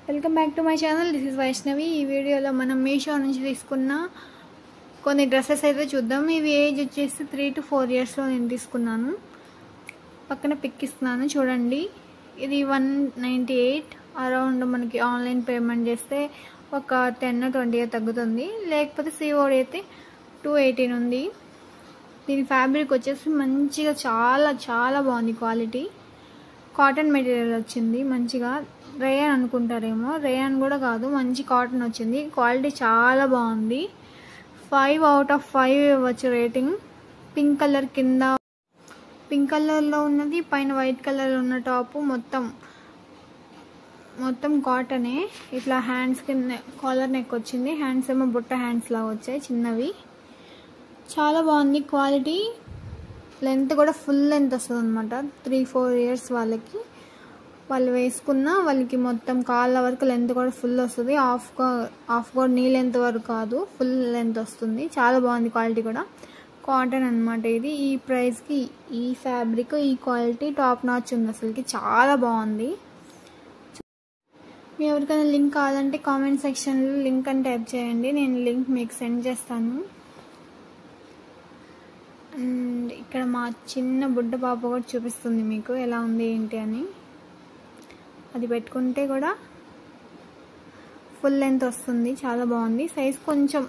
Welcome back to my channel. This is Vaishnavi. ఈ వీడియోలో మనం మీషో నుంచి తీసుకున్న కొన్ని డ్రెస్సెస్ అయితే చూద్దాం. ఇవి ఏజ్ వచ్చేసి 3 to 4 yearsలో నేను తీసుకున్నాను. పక్కన పిక్ ఇస్తున్నాను చూడండి. ఇది 198 అరౌండ్. మనకి ఆన్లైన్ పేమెంట్ చేస్తే ఒక 10-20 తగ్గుతుంది. లేకపోతే సిఓడి అయితే 218 ఉంది. దీని ఫ్యాబ్రిక్ వచ్చేసి మంచిగా చాలా బాగుంది. క్వాలిటీ కాటన్ మెటీరియల్ వచ్చింది. మంచిగా రేయాన్ అనుకుంటారేమో, రేయాన్ కూడా కాదు, మంచి కాటన్ వచ్చింది. క్వాలిటీ చాలా బాగుంది. 5 out of 5 ఇవ్వచ్చు రేటింగ్. పింక్ కలర్ కింద పింక్ కలర్లో ఉన్నది, పైన వైట్ కలర్ ఉన్న టాపు మొత్తం కాటనే. ఇట్లా హ్యాండ్స్ కింద కాలర్ నెక్ వచ్చింది. హ్యాండ్స్ ఏమో బుట్ట హ్యాండ్స్ లాగా వచ్చాయి చిన్నవి. చాలా బాగుంది క్వాలిటీ. లెంత్ కూడా ఫుల్ లెంత్ వస్తుంది అనమాట. 3-4 years వాళ్ళు వేసుకున్న వాళ్ళకి మొత్తం కాళ్ళ వరకు లెంత్ కూడా ఫుల్ వస్తుంది. హాఫ్ కూడా నీ లెంత్ వరకు కాదు, ఫుల్ లెంత్ వస్తుంది. చాలా బాగుంది క్వాలిటీ కూడా. కాటన్ అనమాట ఇది. ఈ ప్రైస్కి ఈ ఫ్యాబ్రిక్, ఈ క్వాలిటీ టాప్ నాచ్ ఉంది. అసలుకి చాలా బాగుంది. మీ ఎవరికైనా లింక్ కావాలంటే కామెంట్ సెక్షన్లో లింక్ అని టైప్ చేయండి. నేను లింక్ మీకు సెండ్ చేస్తాను. అండ్ ఇక్కడ మా చిన్న బుడ్డ పాప కూడా చూపిస్తుంది మీకు ఎలా ఉంది ఏంటి అని. అది పెట్టుకుంటే కూడా ఫుల్ లెంత్ వస్తుంది. చాలా బాగుంది. సైజ్ కొంచెం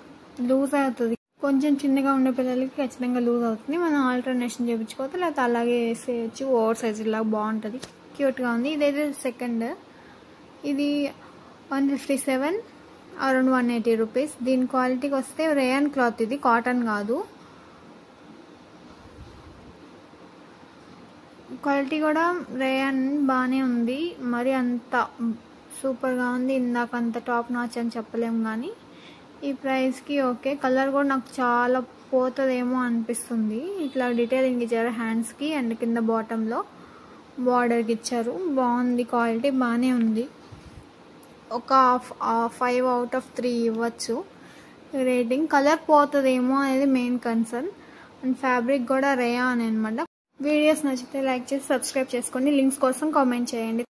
లూజ్ అవుతుంది. కొంచెం చిన్నగా ఉండే పిల్లలకి ఖచ్చితంగా లూజ్ అవుతుంది. మనం ఆల్టర్నేషన్ చేయించుకోవచ్చు, లేకపోతే అలాగే వేసేయచ్చు. ఓవర్ సైజ్ లాగా బాగుంటుంది. క్యూట్గా ఉంది. ఇదైతే సెకండ్. ఇది 157 అరౌండ్ 180 రూపీస్. దీని క్వాలిటీకి వస్తే రేయాన్ క్లాత్, ఇది కాటన్ కాదు. క్వాలిటీ కూడా రేయాన్ బాగానే ఉంది. మరి అంత సూపర్గా ఉంది. ఇందాక అంత టాప్ నాచ్ అని చెప్పలేము, కానీ ఈ ప్రైస్కి ఓకే. కలర్ కూడా నాకు చాలా పోతుందేమో అనిపిస్తుంది. ఇట్లా డీటెయిలింగ్ ఇచ్చారు హ్యాండ్స్కి అండ్ కింద బాటంలో బార్డర్కి ఇచ్చారు. బాగుంది. క్వాలిటీ బాగానే ఉంది. ఒక 5 out of 3 ఇవ్వచ్చు రేటింగ్. కలర్ పోతుందేమో అనేది మెయిన్ కన్సర్న్. అండ్ ఫ్యాబ్రిక్ కూడా రేయాన్ అనమాట. వీడియోస్ నచ్చితే లైక్ చేసి సబ్స్క్రైబ్ చేసుకోండి. లింక్స్ కోసం కామెంట్ చేయండి.